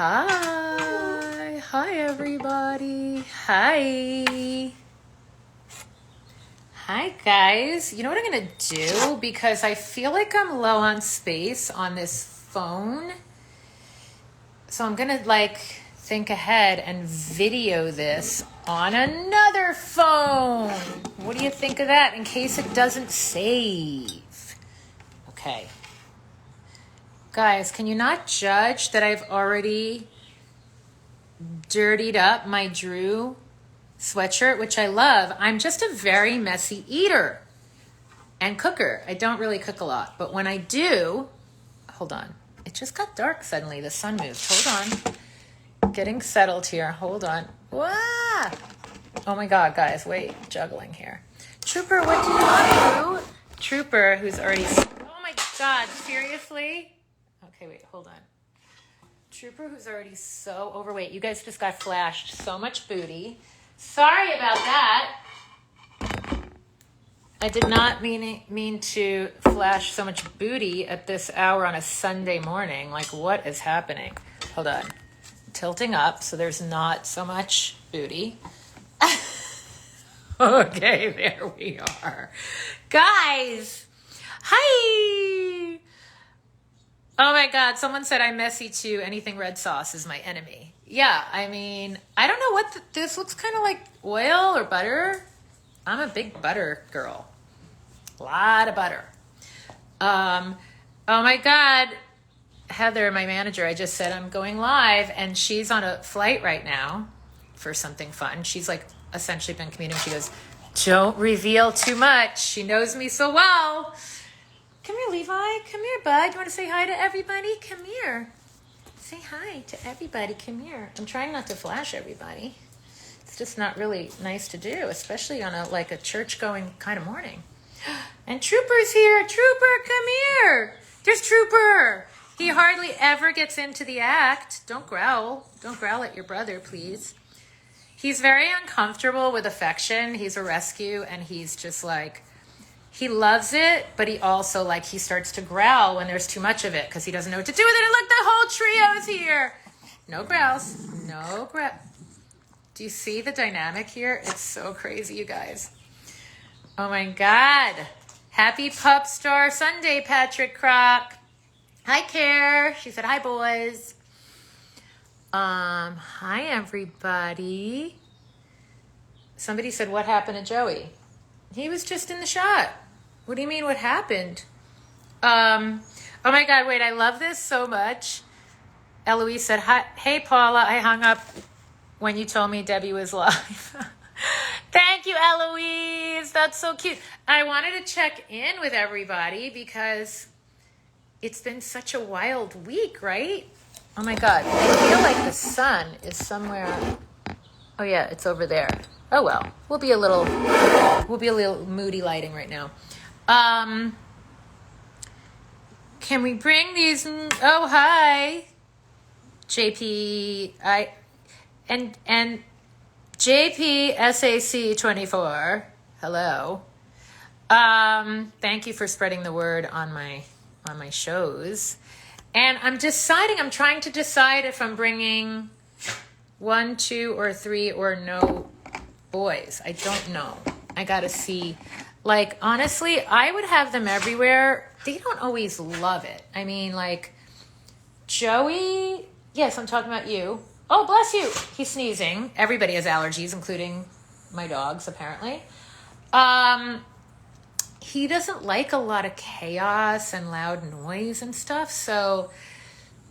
Hi. Hi, everybody. Hi. Hi, guys. You know what I'm going to do? Because I feel like I'm low on space on this phone. So I'm going to, think ahead and video this on another phone. What do you think of that in case it doesn't save? Okay. Guys, can you not judge that I've already dirtied up my Drew sweatshirt, which I love? I'm just a very messy eater and cooker. I don't really cook a lot, but when I do, hold on. It just got dark suddenly. The sun moved. Hold on. Getting settled here. Hold on. Wah! Oh my God, guys, wait. Juggling here. Trooper, what do you do? Trooper, who's already... Oh my God, seriously? Okay, wait, hold on. Trooper, who's already so overweight. You guys just got flashed so much booty. Sorry about that. I did not mean to flash so much booty at this hour on a Sunday morning. Like, what is happening? Hold on. Tilting up so there's not so much booty. Okay, there we are. Guys, hi. Oh my God, someone said I'm messy too. Anything red sauce is my enemy. Yeah, I mean, I don't know what this looks kind of like oil or butter. I'm a big butter girl. A lot of butter. Oh my God. Heather, my manager, I just said I'm going live and she's on a flight right now for something fun. She's essentially been commuting. She goes, don't reveal too much. She knows me so well. Come here, Levi. Come here, bud. You want to say hi to everybody? Come here. Say hi to everybody. Come here. I'm trying not to flash everybody. It's just not really nice to do, especially on a church-going kind of morning. And Trooper's here. Trooper, come here. There's Trooper. He hardly ever gets into the act. Don't growl. Don't growl at your brother, please. He's very uncomfortable with affection. He's a rescue, and he's just he loves it, but he also, he starts to growl when there's too much of it because he doesn't know what to do with it. And look, the whole trio's here. No growls. No growl. Do you see the dynamic here? It's so crazy, you guys. Oh, my God. Happy Pup Star Sunday, Patrick Croc. Hi, Care. She said, hi, boys. Hi, everybody. Somebody said, what happened to Joey? He was just in the shot. What do you mean, what happened? Oh, my God, wait, I love this so much. Eloise said, hi, hey, Paula, I hung up when you told me Debbie was live. Thank you, Eloise. That's so cute. I wanted to check in with everybody because it's been such a wild week, right? Oh, my God. I feel like the sun is somewhere. Oh, yeah, it's over there. Oh, well, we'll be a little moody lighting right now. Can we bring these? Oh, hi, JP. And JP SAC 24. Hello. Thank you for spreading the word on my shows. And I'm trying to decide if I'm bringing 1, 2, or 3 or no boys. I don't know. I gotta see. Honestly, I would have them everywhere. They don't always love it. I mean, Joey. Yes, I'm talking about you. Oh, bless you. He's sneezing. Everybody has allergies, including my dogs, apparently. He doesn't like a lot of chaos and loud noise and stuff. So,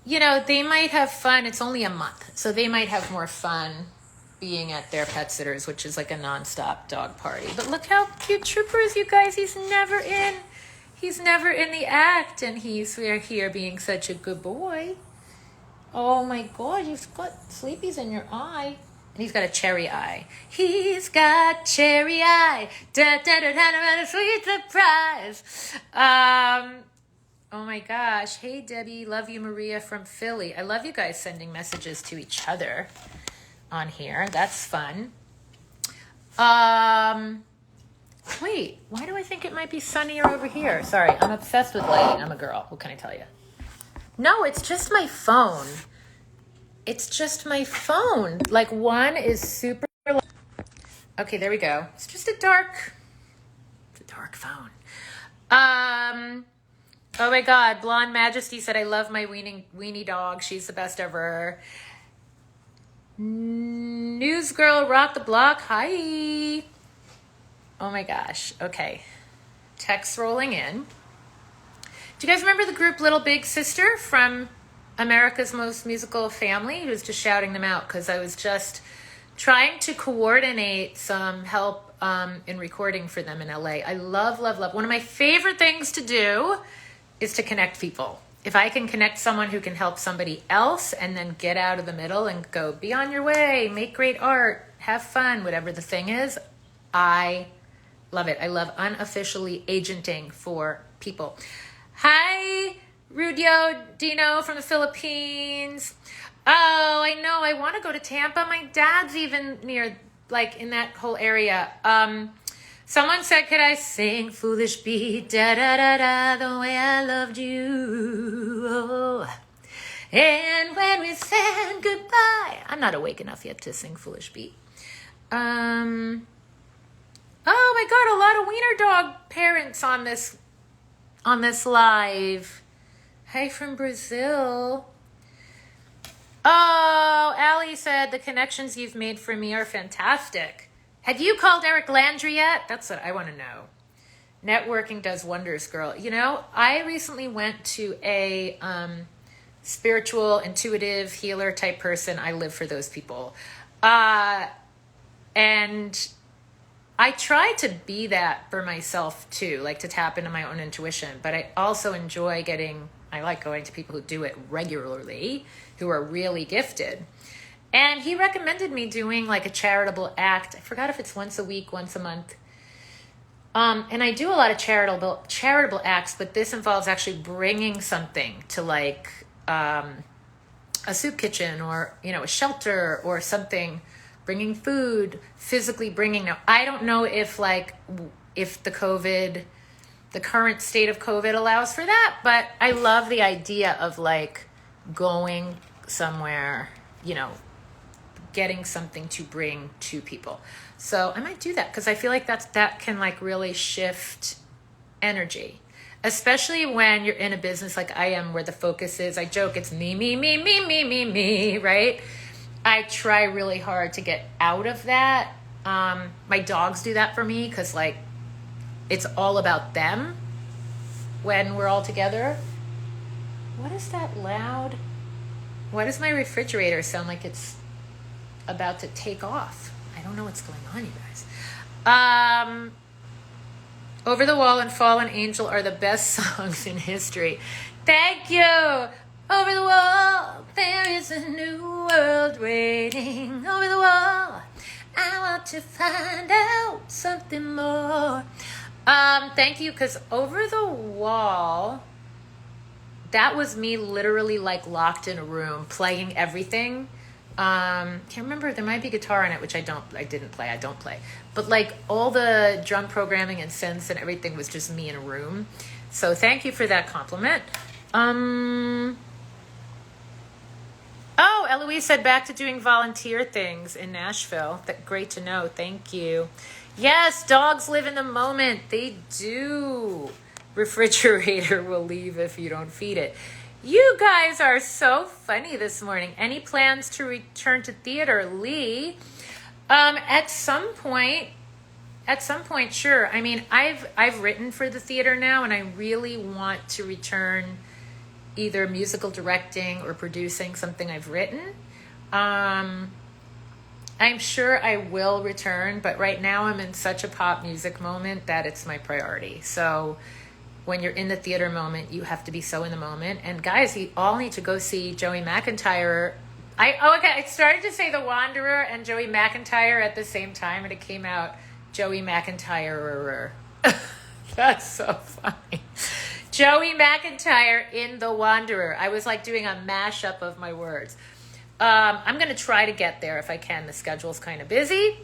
they might have fun. It's only a month. So they might have more fun being at their pet sitters, which is like a nonstop dog party. But look how cute Trooper is, you guys. He's never in the act, and he's here being such a good boy. Oh my God, you've got sleepies in your eye. And he's got a cherry eye. He's got cherry eye. Da da da da da, sweet surprise. Oh my gosh. Hey Debbie, love you, Maria from Philly. I love you guys sending messages to each other on here. That's fun. Wait, why do I think it might be sunnier over here? Sorry, I'm obsessed with lighting. I'm a girl. What can I tell you? No, it's just my phone. It's just my phone. Like one is super. Okay, there we go. It's just a dark phone. Oh my God, Blonde Majesty said, I love my weenie dog. She's the best ever. News Girl Rock the Block. Hi. Oh my gosh. Okay. Text rolling in. Do you guys remember the group Little Big Sister from America's Most Musical Family? Who was just shouting them out because I was just trying to coordinate some help in recording for them in LA. I love, love, love. One of my favorite things to do is to connect people. If I can connect someone who can help somebody else and then get out of the middle and go, be on your way, make great art, have fun, whatever the thing is, I love it. I love unofficially agenting for people. Hi, Rudio Dino from the Philippines. Oh, I know. I want to go to Tampa. My dad's even near, like, in that whole area. Someone said, could I sing Foolish Beat, da-da-da-da, the way I loved you. Oh. And when we said goodbye. I'm not awake enough yet to sing Foolish Beat. Oh my God, a lot of wiener dog parents on this live. Hey, from Brazil. Oh, Allie said, the connections you've made for me are fantastic. Have you called Eric Landry yet? That's what I want to know. Networking does wonders, girl. You know, I recently went to a spiritual, intuitive, healer type person. I live for those people. And I try to be that for myself too, like to tap into my own intuition. But I also enjoy I like going to people who do it regularly, who are really gifted. And he recommended me doing like a charitable act. I forgot if it's once a week, once a month. And I do a lot of charitable acts, but this involves actually bringing something to like a soup kitchen or, you know, a shelter or something, bringing food, physically bringing. Now, I don't know if the current state of COVID allows for that, but I love the idea of like going somewhere, you know, getting something to bring to people. So I might do that because I feel like that can like really shift energy, especially when you're in a business like I am where the focus is, I joke, it's me, right? I try really hard to get out of that. My dogs do that for me because like it's all about them when we're all together. What is that loud? Why does my refrigerator sound like it's about to take off? I don't know what's going on, you guys. Over the Wall and Fallen Angel are the best songs in history. Thank you. Over the wall, there is a new world waiting. Over the wall, I want to find out something more. Thank you, because Over the Wall, that was me literally like locked in a room playing everything. Can't remember, there might be guitar on it, which I don't play. But like all the drum programming and synths and everything was just me in a room. So thank you for that compliment. Oh, Eloise said back to doing volunteer things in Nashville. Great to know. Thank you. Yes, dogs live in the moment. They do. Refrigerator will leave if you don't feed it. You guys are so funny this morning. Any plans to return to theater, Lee? At some point, sure. I mean, I've written for the theater now, and I really want to return either musical directing or producing something I've written. I'm sure I will return, but right now I'm in such a pop music moment that it's my priority. So when you're in the theater moment, you have to be so in the moment. And guys, you all need to go see Joey McIntyre. I started to say The Wanderer and Joey McIntyre at the same time, and it came out Joey McIntyre. That's so funny. Joey McIntyre in The Wanderer. I was like doing a mashup of my words. I'm going to try to get there if I can. The schedule's kind of busy.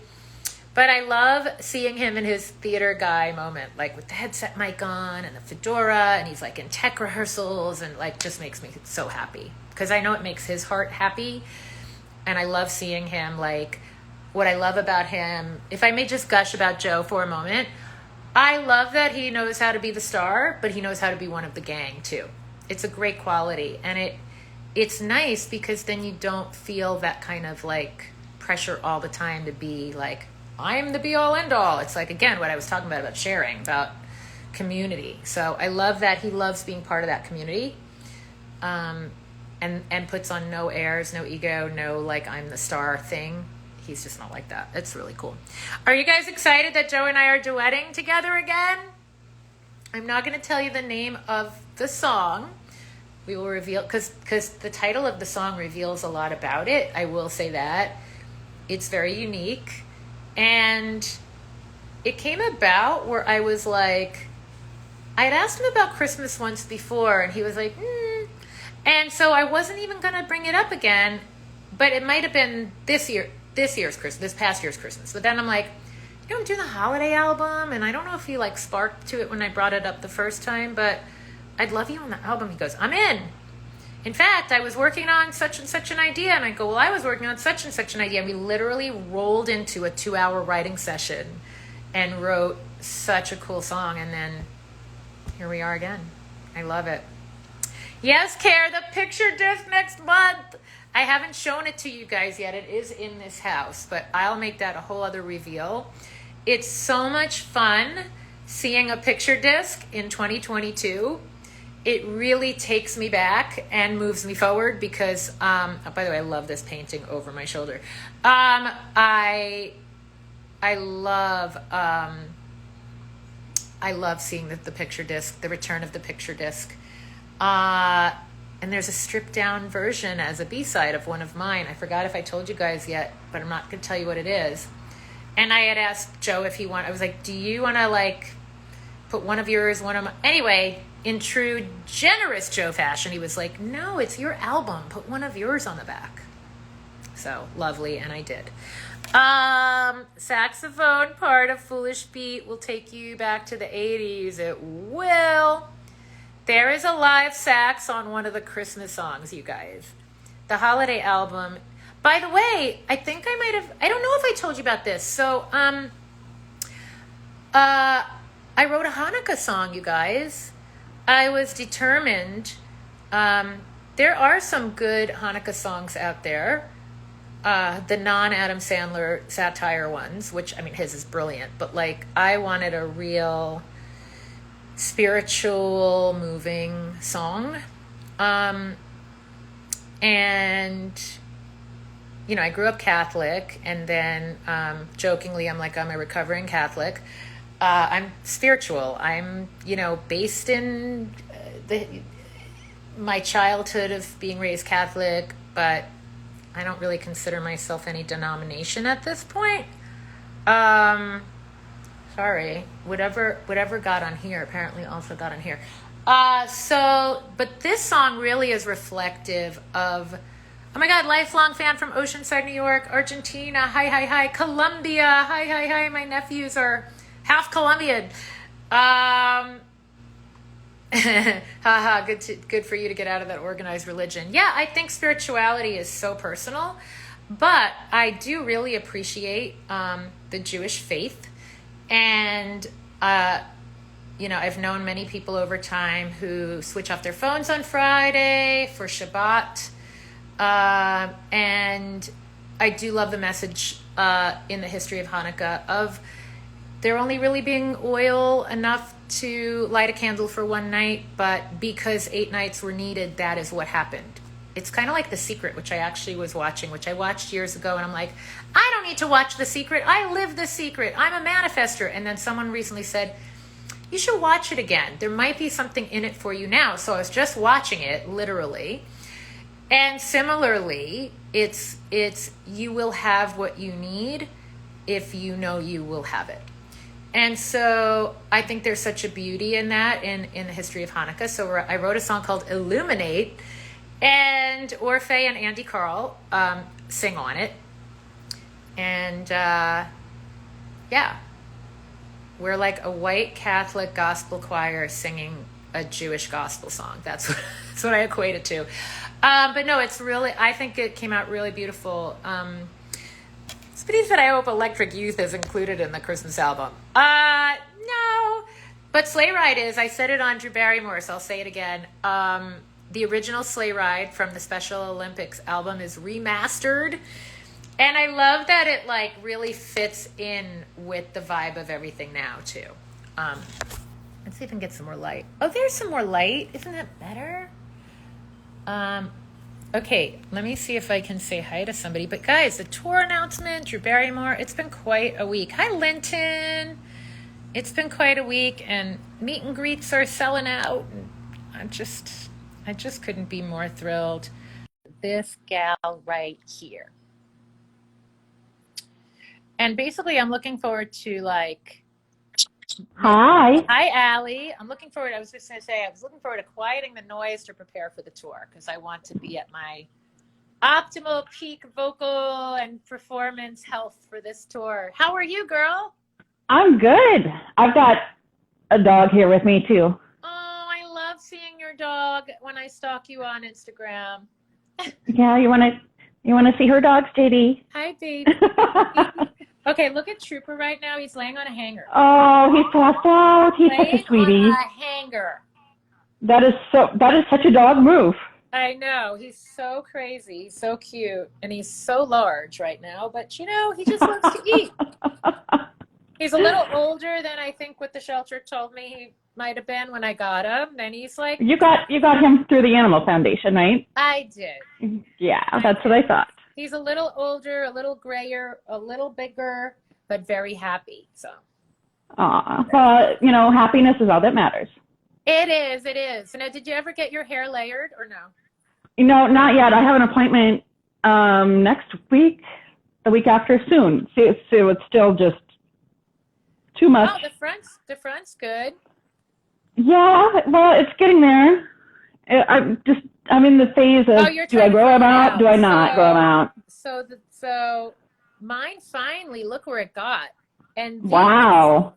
But I love seeing him in his theater guy moment, like with the headset mic on and the fedora, and he's like in tech rehearsals, and like just makes me so happy because I know it makes his heart happy. And I love seeing him. Like, what I love about him, if I may just gush about Joe for a moment, I love that he knows how to be the star, but he knows how to be one of the gang too. It's a great quality. And it's nice because then you don't feel that kind of like pressure all the time to be like, I'm the be all end all. It's like, again, what I was talking about sharing, about community. So I love that he loves being part of that community. And puts on no airs, no ego, no like I'm the star thing. He's just not like that. It's really cool. Are you guys excited that Joe and I are duetting together again? I'm not going to tell you the name of the song. We will reveal, because the title of the song reveals a lot about it. I will say that. It's very unique. And it came about where I was like, I had asked him about Christmas once before, and he was like, And so I wasn't even going to bring it up again, but it might have been this past year's Christmas. But then I'm like, I'm doing the holiday album, and I don't know if he like sparked to it when I brought it up the first time, but I'd love you on the album. He goes, I'm in. In fact, I was working on such and such an idea. And I go, well, I was working on such and such an idea. And we literally rolled into a 2-hour writing session and wrote such a cool song. And then here we are again. I love it. Yes, Care, the picture disc next month. I haven't shown it to you guys yet. It is in this house, but I'll make that a whole other reveal. It's so much fun seeing a picture disc in 2022. It really takes me back and moves me forward because, by the way, I love this painting over my shoulder. I love seeing the picture disc, the return of the picture disc. And there's a stripped down version as a B-side of one of mine. I forgot if I told you guys yet, but I'm not going to tell you what it is. And I had asked Joe if he wanted, I was like, do you want to like put one of yours, one of my, anyway, in true generous Joe fashion, he was like, no, it's your album. Put one of yours on the back. So lovely. And I did. Saxophone part of Foolish Beat will take you back to the 80s. It will. There is a live sax on one of the Christmas songs, you guys. The holiday album. By the way, I think I might have, I don't know if I told you about this. So, I wrote a Hanukkah song, you guys. I was determined. There are some good Hanukkah songs out there. The non-Adam Sandler satire ones, which, I mean, his is brilliant. But, like, I wanted a real spiritual, moving song. And, you know, I grew up Catholic, and then jokingly, I'm like, I'm a recovering Catholic. I'm spiritual. I'm, you know, based in my childhood of being raised Catholic, but I don't really consider myself any denomination at this point. Sorry, whatever got on here apparently also got on here. But this song really is reflective of, oh my God, lifelong fan from Oceanside, New York, Argentina, hi, Colombia, hi, my nephews are half Colombian. Good for you to get out of that organized religion. Yeah, I think spirituality is so personal, but I do really appreciate the Jewish faith. And, you know, I've known many people over time who switch off their phones on Friday for Shabbat. And I do love the message in the history of Hanukkah of there only really being oil enough to light a candle for one night, but because 8 nights were needed, that is what happened. It's kind of like The Secret, which I actually was watching, which I watched years ago, and I'm like, I don't need to watch The Secret. I live The Secret. I'm a manifester. And then someone recently said, you should watch it again. There might be something in it for you now. So I was just watching it, literally. And similarly, it's you will have what you need if you know you will have it. And so I think there's such a beauty in that in the history of Hanukkah. So I wrote a song called Illuminate, and Orphe and Andy Carl sing on it. And yeah, we're like a white Catholic gospel choir singing a Jewish gospel song. That's what I equate it to. But no, it's really, I think it came out really beautiful. Somebody said, I hope Electric Youth is included in the Christmas album. No. But Sleigh Ride is. I said it on Drew Barrymore, so I'll say it again. The original Sleigh Ride from the Special Olympics album is remastered. And I love that it like really fits in with the vibe of everything now too. Let's see if I can get some more light. Oh, there's some more light. Isn't that better? Okay, let me see if I can say hi to somebody. But guys, the tour announcement, Drew Barrymore, it's been quite a week. Hi, Linton. It's been quite a week, and meet and greets are selling out. And I just couldn't be more thrilled. This gal right here. And basically, I'm looking forward to like. Hi, Allie. I was just going to say, I was looking forward to quieting the noise to prepare for the tour because I want to be at my optimal peak vocal and performance health for this tour. How are you, girl? I'm good. I've got a dog here with me too. Oh, I love seeing your dog when I stalk you on Instagram. Yeah, you want to see her dogs, JD? Hi, baby. Okay, look at Trooper right now. He's laying on a hanger. Oh, he's passed out. He's such a sweetie. On a hanger. That is such a dog move. I know. He's so crazy. He's so cute. And he's so large right now. But, you know, he just wants to eat. He's a little older than I think what the shelter told me he might have been when I got him. Then he's like... You got him through the Animal Foundation, right? I did. Yeah, that's what I thought. He's a little older, a little grayer, a little bigger, but very happy. So. But, you know, happiness is all that matters. It is. So now, did you ever get your hair layered or no? You know, not yet. I have an appointment next week, the week after soon. So it's still just too much. Oh, the front's good. Yeah, well, it's getting there. I'm in the phase of, do I grow them out? Do I not grow them out? So mine finally, look where it got. And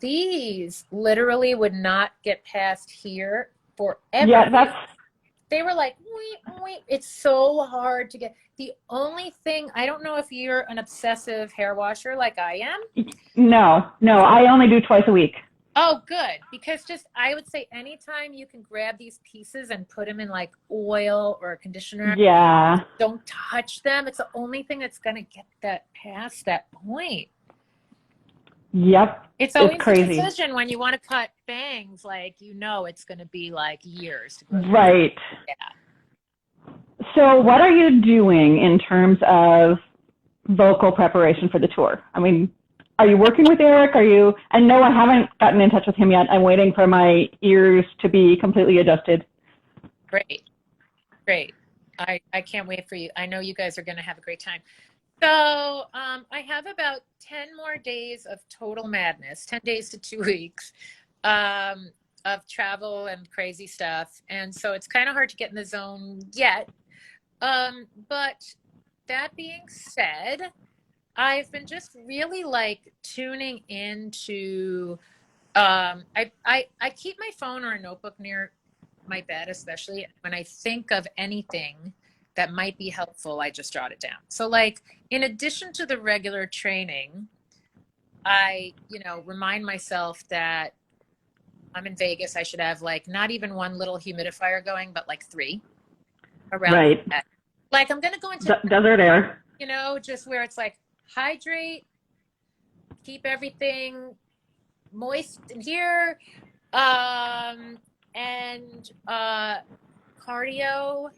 these literally would not get past here forever. Yeah, they were like, wait. It's so hard to get. The only thing, I don't know if you're an obsessive hair washer like I am. No, I only do twice a week. Oh, good. Because I would say anytime you can grab these pieces and put them in like oil or conditioner. Yeah. Don't touch them. It's the only thing that's going to get that past that point. Yep. It's always crazy. a decision when you want to cut bangs, like, you know, it's going to be like years. Right. Yeah. So what are you doing in terms of vocal preparation for the tour? I mean, are you working with Eric? I know I haven't gotten in touch with him yet. I'm waiting for my ears to be completely adjusted. Great. I can't wait for you. I know you guys are going to have a great time. So I have about 10 more days of total madness, 10 days to 2 weeks of travel and crazy stuff. And so it's kind of hard to get in the zone yet. But that being said, I've been just really like tuning into, I keep my phone or a notebook near my bed, especially when I think of anything that might be helpful, I just jot it down. So like, in addition to the regular training, I, remind myself that I'm in Vegas. I should have like, not even one little humidifier going, but like 3 around. Right. That. Like I'm going to go into desert air, just where it's like, hydrate, keep everything moist in here, and cardio,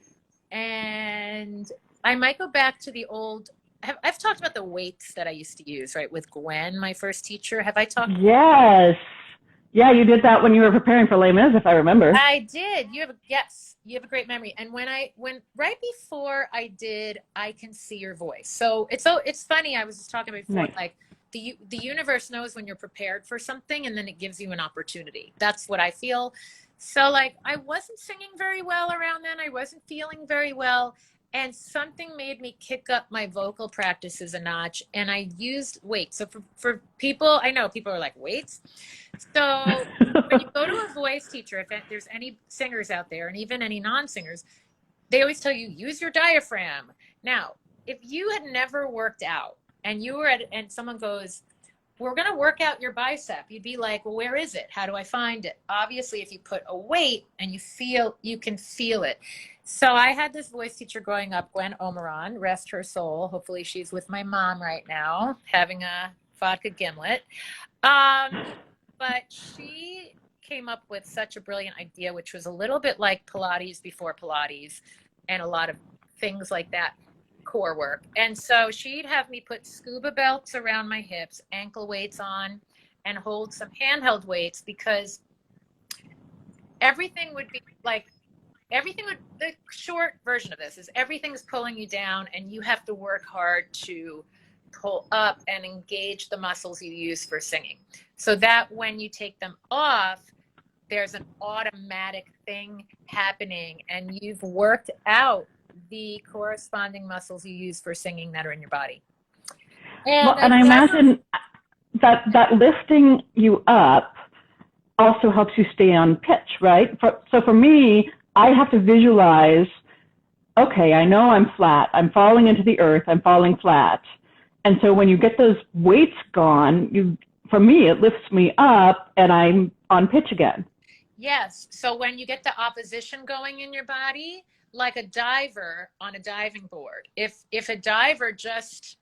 and I might go back to the old. I've talked about the weights that I used to use, right, with Gwen, my first teacher. Have I talked? Yes. Yeah, you did that when you were preparing for Les Mis, if I remember. I did. You have a great memory. And when right before I did, I Can See Your Voice. So it's funny. I was just talking before, nice. Like the universe knows when you're prepared for something, and then it gives you an opportunity. That's what I feel. So like I wasn't singing very well around then. I wasn't feeling very well. And something made me kick up my vocal practices a notch, and I used weights. So for people, I know people are like, weights? So when you go to a voice teacher, if there's any singers out there, and even any non-singers, they always tell you, use your diaphragm. Now, if you had never worked out and you were and someone goes, we're going to work out your bicep, you'd be like, well, where is it? How do I find it? Obviously, if you put a weight and you can feel it. So I had this voice teacher growing up, Gwen Omeron, rest her soul. Hopefully she's with my mom right now, having a vodka gimlet. But she came up with such a brilliant idea, which was a little bit like Pilates before Pilates and a lot of things like that, core work. And so she'd have me put scuba belts around my hips, ankle weights on, and hold some handheld weights, because everything would be like, the short version of this is everything's pulling you down, and you have to work hard to pull up and engage the muscles you use for singing, so that when you take them off, there's an automatic thing happening, and you've worked out the corresponding muscles you use for singing that are in your body. And I imagine that lifting you up also helps you stay on pitch, right? So for me, I have to visualize, okay, I know I'm flat. I'm falling into the earth. I'm falling flat. And so when you get those weights gone, for me, it lifts me up and I'm on pitch again. Yes. So when you get the opposition going in your body, like a diver on a diving board, if a diver just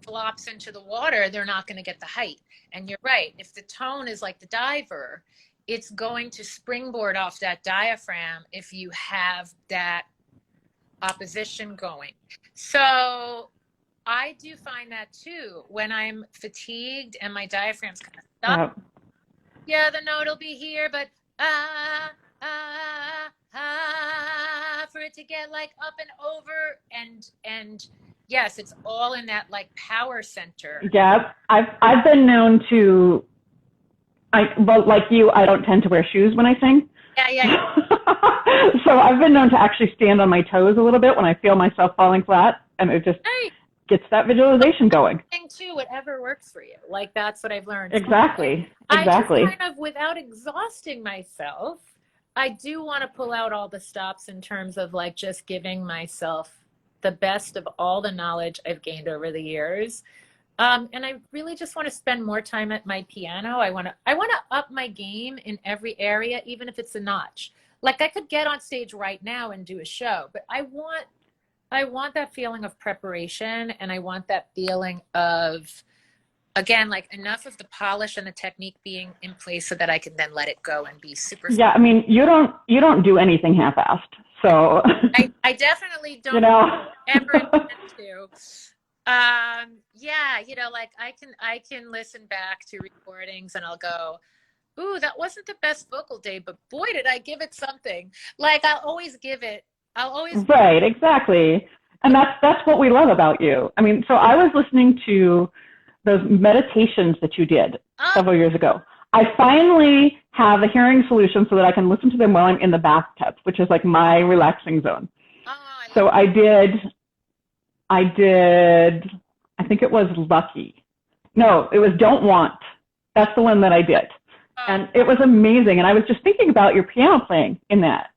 flops into the water, they're not going to get the height. And you're right. If the tone is like the diver, it's going to springboard off that diaphragm if you have that opposition going. So I do find that too when I'm fatigued and my diaphragm's kind of stuck. Yep. Yeah, the note will be here, but for it to get like up and over, and yes, it's all in that like power center. Yeah, I've been known to, well, like you, I don't tend to wear shoes when I sing. Yeah. So I've been known to actually stand on my toes a little bit when I feel myself falling flat, and it just gets that visualization going. Too, whatever works for you. Like, that's what I've learned. Exactly. I just kind of, without exhausting myself, I do want to pull out all the stops in terms of like just giving myself the best of all the knowledge I've gained over the years. And I really just want to spend more time at my piano. I want to up my game in every area, even if it's a notch. Like, I could get on stage right now and do a show, but I want that feeling of preparation, and I want that feeling of, again, like enough of the polish and the technique being in place so that I can then let it go and be super. Yeah, I mean, you don't do anything half-assed, so. I definitely don't ever intend to. Yeah, like I can listen back to recordings and I'll go, ooh, that wasn't the best vocal day, but boy, did I give it something. Like, I'll always give it. Right, exactly. And that's what we love about you. I mean, so I was listening to those meditations that you did several years ago. I finally have a hearing solution so that I can listen to them while I'm in the bathtub, which is like my relaxing zone. So I think it was Lucky. No, it was Don't Want. That's the one that I did. And it was amazing. And I was just thinking about your piano playing in that,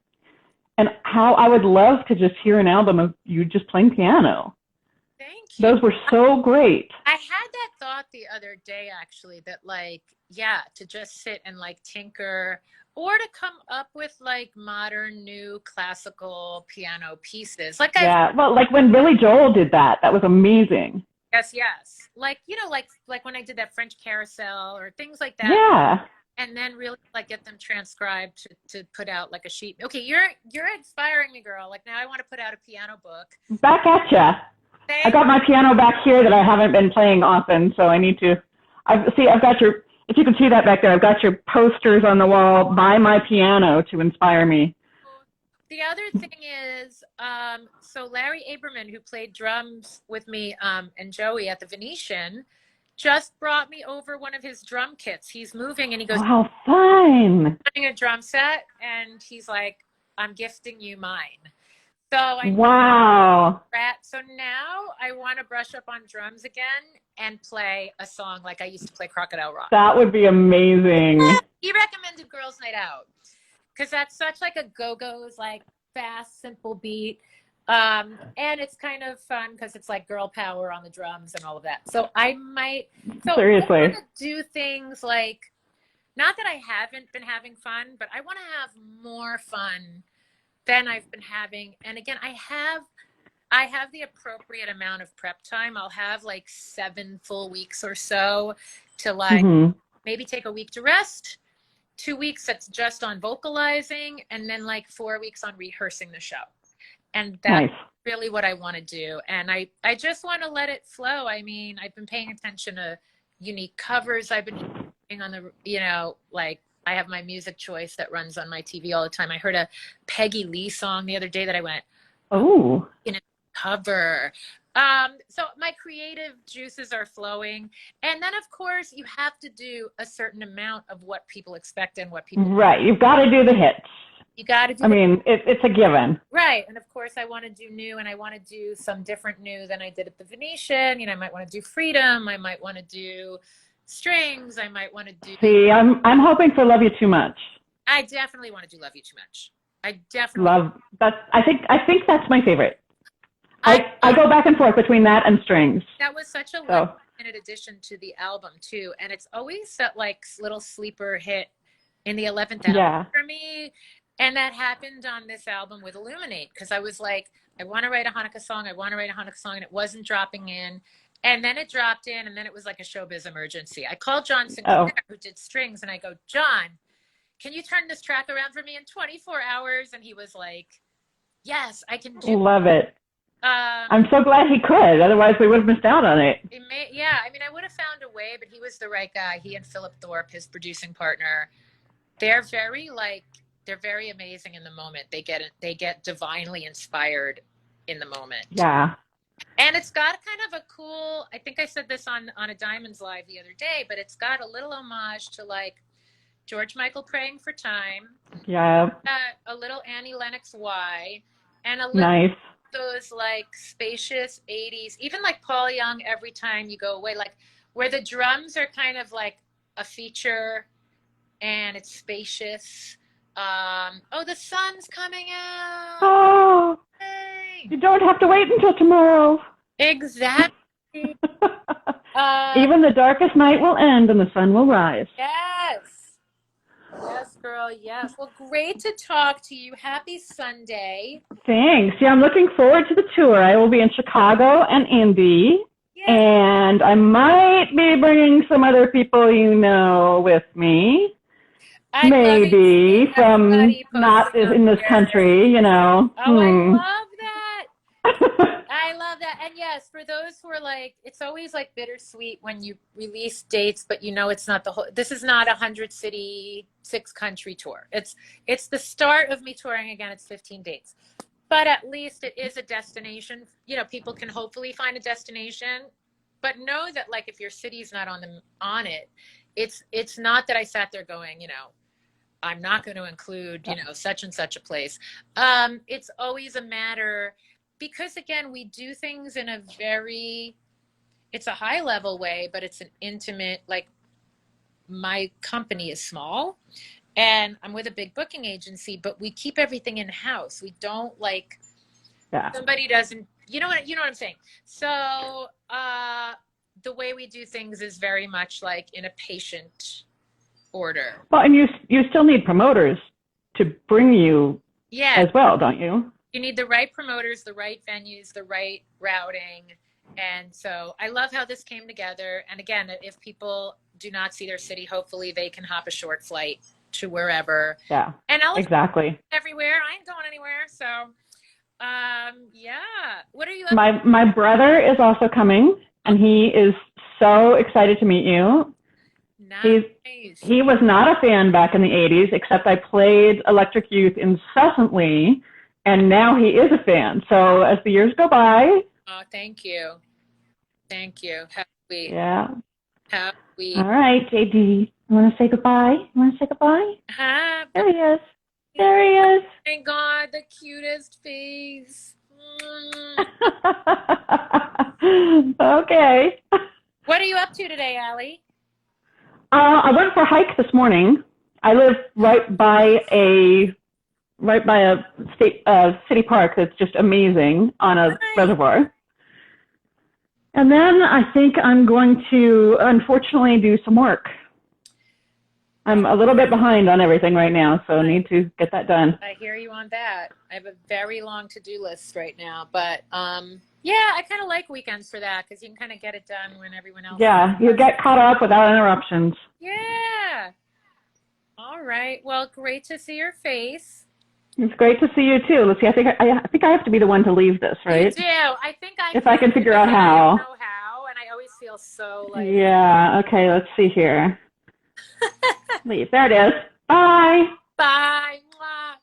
and how I would love to just hear an album of you just playing piano. Thank you. Those were so great. I had that thought the other day, actually, that like, yeah, to just sit and like tinker, or to come up with like modern, new classical piano pieces. Like, well, like when Billy Joel did that was amazing. Yes. Like, like when I did that French Carousel or things like that. Yeah. And then really like get them transcribed to put out like a sheet. Okay, you're inspiring me, girl. Like, now I want to put out a piano book. Back at ya. I got my piano back here that I haven't been playing often, so I need to. I've got your. If you can see that back there, I've got your posters on the wall by my piano to inspire me. The other thing is, so Larry Aberman, who played drums with me and Joey at the Venetian, just brought me over one of his drum kits. He's moving, and he goes, "Oh, how fun!" Putting a drum set, and he's like, "I'm gifting you mine." So wow. So now I want to brush up on drums again, and play a song like I used to play Crocodile Rock. That would be amazing. He recommended Girls Night Out because that's such like a go-go's, like fast, simple beat. And it's kind of fun because it's like girl power on the drums and all of that. So I Seriously. want to do things like, not that I haven't been having fun, but I want to have more fun than I've been having. And again, I have the appropriate amount of prep time. I'll have like 7 full weeks or so to like maybe take a week to rest, 2 weeks that's just on vocalizing, and then like 4 weeks on rehearsing the show. And that's really what I want to do. And I just want to let it flow. I mean, I've been paying attention to unique covers. I've been on the, you know, like I have my music choice that runs on my TV all the time. I heard a Peggy Lee song the other day that I went, oh, you know, cover. So my creative juices are flowing. And then of course you have to do a certain amount of what people expect and what people right. You've got to do the hits. You got to do. I mean, it's a given. Right. And of course I want to do new, and I want to do some different new than I did at the Venetian. You know, I might want to do Freedom. I might want to do Strings. I might want to do. See, I'm hoping for Love You Too Much. I definitely want to do Love You Too Much. I definitely love that. I think that's my favorite. I go back and forth between that and Strings. That was such a last-minute addition to the album too, and it's always that like little sleeper hit in the 11th hour for me. And that happened on this album with Illuminate, because I was like, I want to write a Hanukkah song. I want to write a Hanukkah song, and it wasn't dropping in. And then it dropped in, and then it was like a showbiz emergency. I called John Sinclair, who did Strings, and I go, John, can you turn this track around for me in 24 hours? And he was like, yes, I can do it. Love it. I'm so glad he could. Otherwise, we would have missed out on it. Yeah, I mean, I would have found a way, but he was the right guy. He and Philip Thorpe, his producing partner, they're very amazing in the moment. They get divinely inspired in the moment. Yeah. And it's got kind of a cool, I think I said this on a Diamonds Live the other day, but it's got a little homage to like George Michael Praying for Time. Yeah. A little Annie Lennox Y, and a little those like spacious 80s, even like Paul Young, Every Time You Go Away, like where the drums are kind of like a feature and it's spacious. The sun's coming out. Oh, hey. You don't have to wait until tomorrow. Exactly. Even the darkest night will end and the sun will rise. Yes. Yes, girl. Yes. Well, great to talk to you. Happy Sunday. Thanks. Yeah, I'm looking forward to the tour. I will be in Chicago and Indy. Yes. And I might be bringing some other people you know with me. Maybe from not in this country, you know. Oh, I love that. I love that. And yes, for those who are like, it's always like bittersweet when you release dates, but you know it's not the whole, this is not a 100-city, 6-country tour. It's the start of me touring again. It's 15 dates. But at least it is a destination. You know, people can hopefully find a destination. But know that like if your city's not on it, it's not that I sat there going, you know, I'm not going to include, you know, such and such a place. It's always a matter, because again, we do things in a it's a high level way, but it's an intimate, like my company is small and I'm with a big booking agency, but we keep everything in house. We don't like, somebody doesn't, you know what I'm saying? So, the way we do things is very much like in a patient order. Well, and you still need promoters to bring you as well, don't you? You need the right promoters, the right venues, the right routing. And so I love how this came together. And again, if people do not see their city, hopefully they can hop a short flight to wherever. Yeah, and I'll exactly. Everywhere. I ain't going anywhere. So, what are you up to? My brother is also coming, and he is so excited to meet you. Nice. He was not a fan back in the 80s, except I played Electric Youth incessantly, and now he is a fan. So as the years go by. Oh, thank you. Thank you. Happy. Yeah. Happy. All right, JD. You want to say goodbye? Happy. There he is. There he is. Thank God, the cutest face. Okay. What are you up to today, Allie? I went for a hike this morning. I live right by a city park that's just amazing on a Hi. reservoir. And then I think I'm going to, unfortunately, do some work. I'm a little bit behind on everything right now, so I I need to get that done. I hear you on that. I have a very long to-do list right now, but yeah, I kind of like weekends for that because you can kind of get it done when everyone else Yeah, you has. get caught up without interruptions. Yeah. All right. Well, great to see your face. It's great to see you too. Let's see. I think I have to be the one to leave this, You right? do. I think I If I can can figure because out I don't how. know how, and I always feel so like Yeah. Okay. Let's see here. Leave. There it is. Bye. bye. Mwah.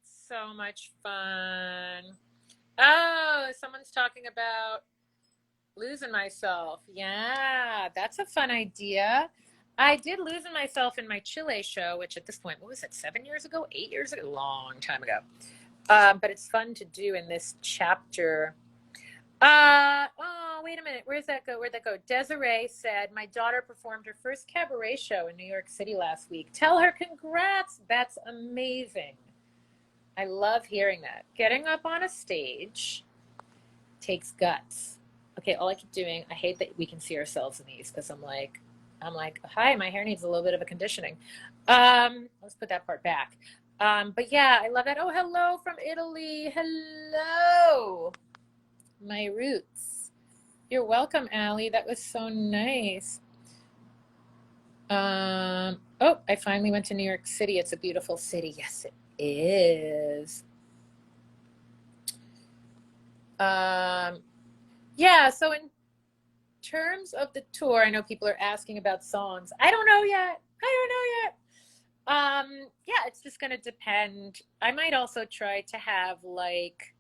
So much fun. Oh, someone's talking about losing myself. Yeah, that's a fun idea. I did losing myself in my Chile show, which at this point, what was it, 7 years ago, 8 years ago? Long time ago. But it's fun to do in this chapter. Oh, wait a minute. Where's that go? Where'd that go? Desiree said, my daughter performed her first cabaret show in New York City last week. Tell her congrats. That's amazing. I love hearing that. Getting up on a stage takes guts. Okay, all I keep doing, I hate that we can see ourselves in these because I'm like, hi, my hair needs a little bit of a conditioning. Let's put that part back. But yeah, I love that. Oh, hello from Italy. Hello, my roots. You're welcome, Allie. That was so nice. Oh, I finally went to New York City. It's a beautiful city. Yes, it is. Um, yeah, so in terms of the tour, I know people are asking about songs. I don't know yet. I don't know yet. Yeah, it's just gonna depend. I might also try to have like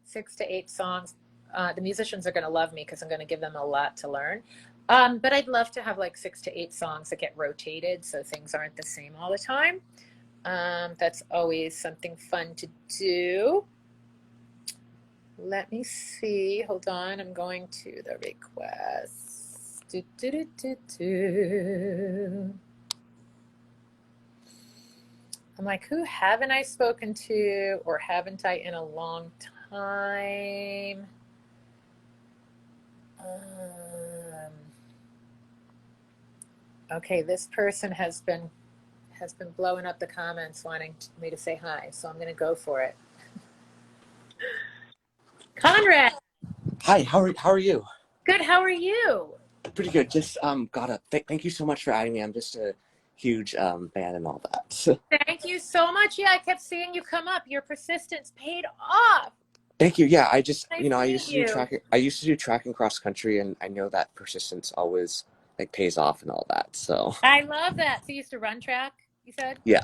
6 to 8 songs. The musicians are gonna love me because I'm gonna give them a lot to learn. But I'd love to have like 6 to 8 songs that get rotated so things aren't the same all the time. That's always something fun to do. Let me see. Hold on. I'm going to the requests. Do, do, do, do, do. I'm like, who haven't I spoken to or haven't I in a long time? Okay, this person has been blowing up the comments wanting me to say hi, so I'm going to go for it. Conrad, Hi, how are you? good. How are you? Pretty good. Just got up. Thank you so much for adding me. I'm just a huge fan and all that. Thank you so much. Yeah, I kept seeing you come up. Your persistence paid off. Thank you. Yeah, I just Nice to I meet used to do you. track. I used to do track and cross country, and I know that persistence always like pays off and all that. So I love that. So you used to run track, you said? yeah,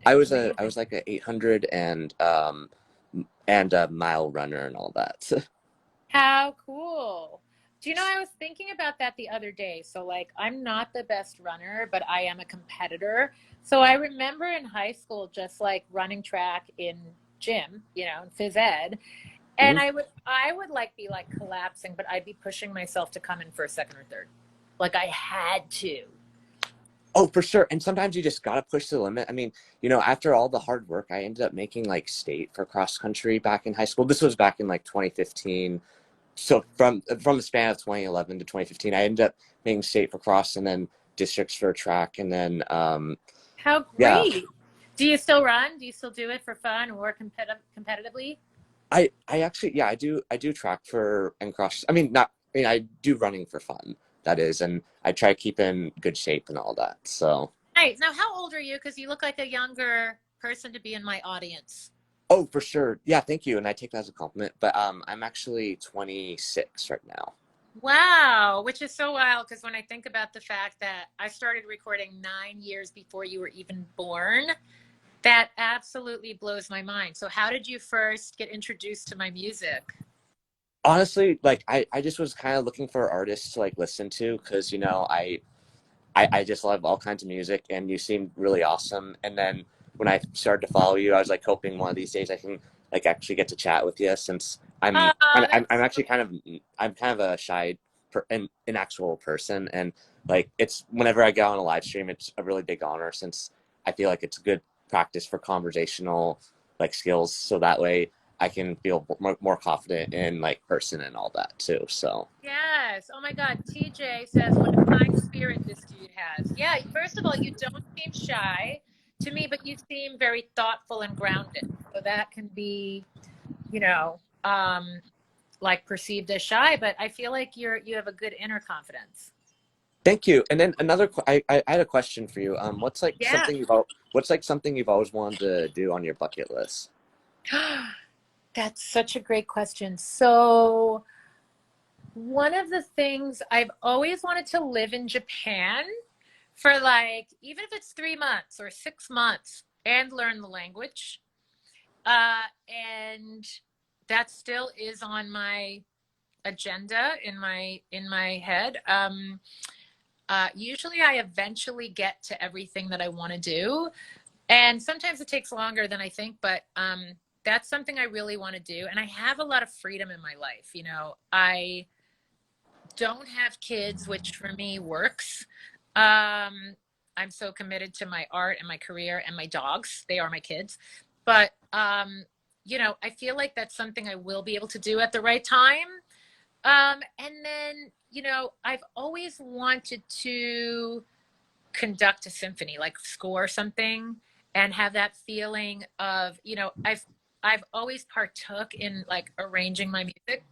I Amazing. was like a 800 and a mile runner and all that. How cool. Do you know, I was thinking about that the other day. So, like, I'm not the best runner, but I am a competitor. So, I remember in high school just like running track in gym, in phys ed. And Mhm. I would like be like collapsing, but I'd be pushing myself to come in for a second or third. Like, I had to. Oh, for sure. And sometimes you just gotta push the limit. I mean, after all the hard work, I ended up making like state for cross country back in high school. This was back in like 2015. So from the span of 2011 to 2015, I ended up making state for cross and then districts for track, and then How yeah, great. Do you still run? Do you still do it for fun or competitively? I actually, yeah, I do track for and cross. I mean, not I mean, I do running for fun, that is, and I try to keep in good shape and all that. So Nice. Now, how old are you? Because you look like a younger person to be in my audience. oh, for sure, yeah, thank you, and I take that as a compliment. But I'm actually 26 right now. Wow, which is so wild because when I think about the fact that I started recording 9 years before you were even born, that absolutely blows my mind. So, how did you first get introduced to my music? Honestly, like I just was kind of looking for artists to like listen to because I just love all kinds of music, and you seemed really awesome. And then when I started to follow you, I was like hoping one of these days I can like actually get to chat with you, since Oh, I'm that's actually so I'm kind of a shy an actual person. And like, it's whenever I go on a live stream, it's a really big honor, since I feel like it's good practice for conversational like skills. So that way I can feel more confident in like person and all that too. So Yes. Oh my God. TJ says, what a kind spirit this dude has. Yeah. First of all, you don't seem shy to me, but you seem very thoughtful and grounded. So that can be, you know, like perceived as shy, but I feel like you have a good inner confidence. thank you. And then I had a question for you. Yeah. What's like something you've always wanted to do on your bucket list? That's such a great question. So, one of the things I've always wanted to live in Japan for like, even if it's 3 months or 6 months, and learn the language. And that still is on my agenda in my head. Usually I eventually get to everything that I want to do. And sometimes it takes longer than I think, but that's something I really want to do. And I have a lot of freedom in my life. I don't have kids, which for me works. I'm so committed to my art and my career and my dogs. They are my kids. But, I feel like that's something I will be able to do at the right time. And then, I've always wanted to conduct a symphony, like score something and have that feeling of, I've always partook in like arranging my music,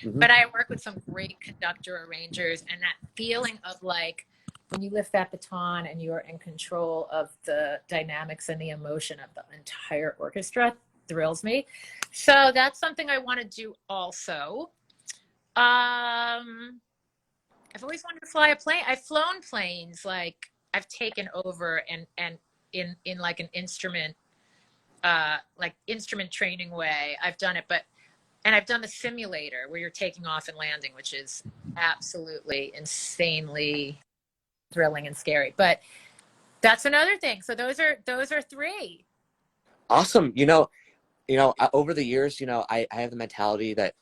Mm-hmm. but I work with some great conductor arrangers, and that feeling of like when you lift that baton and you're in control of the dynamics and the emotion of the entire orchestra thrills me. So that's something I want to do also. I've always wanted to fly a plane. I've flown planes, like I've taken over and in like an instrument like instrument training way. I've done it, and I've done the simulator where you're taking off and landing, which is absolutely insanely thrilling and scary. But that's another thing. So those are three. Awesome. Over the years, I have the mentality that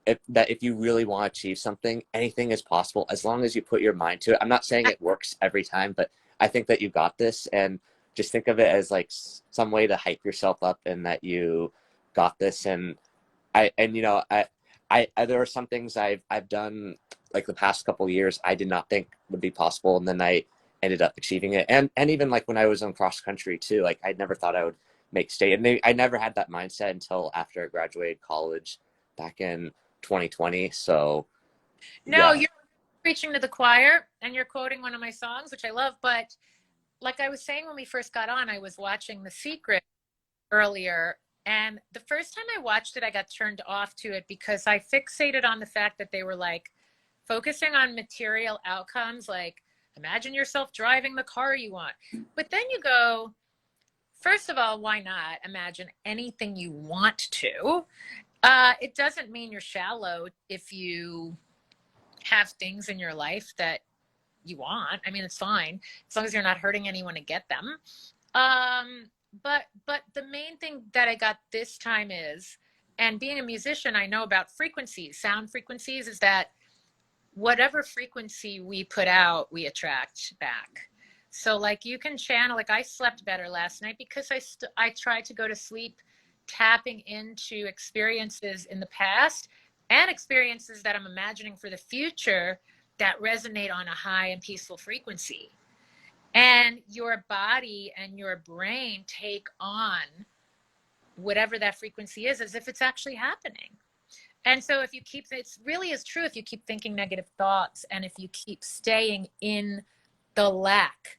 if you really want to achieve something, anything is possible as long as you put your mind to it. I'm not saying it works every time, but I think that you got this, and just think of it as like some way to hype yourself up and that you got this. And there are some things I've done like the past couple of years I did not think would be possible, and then I ended up achieving it. And even like when I was in cross country too, like I never thought I would make state, and I never had that mindset until after I graduated college back in 2020. So No, yeah. you're preaching to the choir and you're quoting one of my songs, which I love. But like I was saying when we first got on, I was watching The Secret earlier. And the first time I watched it, I got turned off to it because I fixated on the fact that they were like focusing on material outcomes, like imagine yourself driving the car you want. But then you go, first of all, why not imagine anything you want to? It doesn't mean you're shallow if you have things in your life that you want. I mean, it's fine as long as you're not hurting anyone to get them. But the main thing that I got this time is, and being a musician, I know about frequencies, sound frequencies, is that whatever frequency we put out, we attract back. So like you can channel, like I slept better last night because I tried to go to sleep tapping into experiences in the past and experiences that I'm imagining for the future that resonate on a high and peaceful frequency. And your body and your brain take on whatever that frequency is as if it's actually happening. And so if you keep, it's really is true if you keep thinking negative thoughts and if you keep staying in the lack.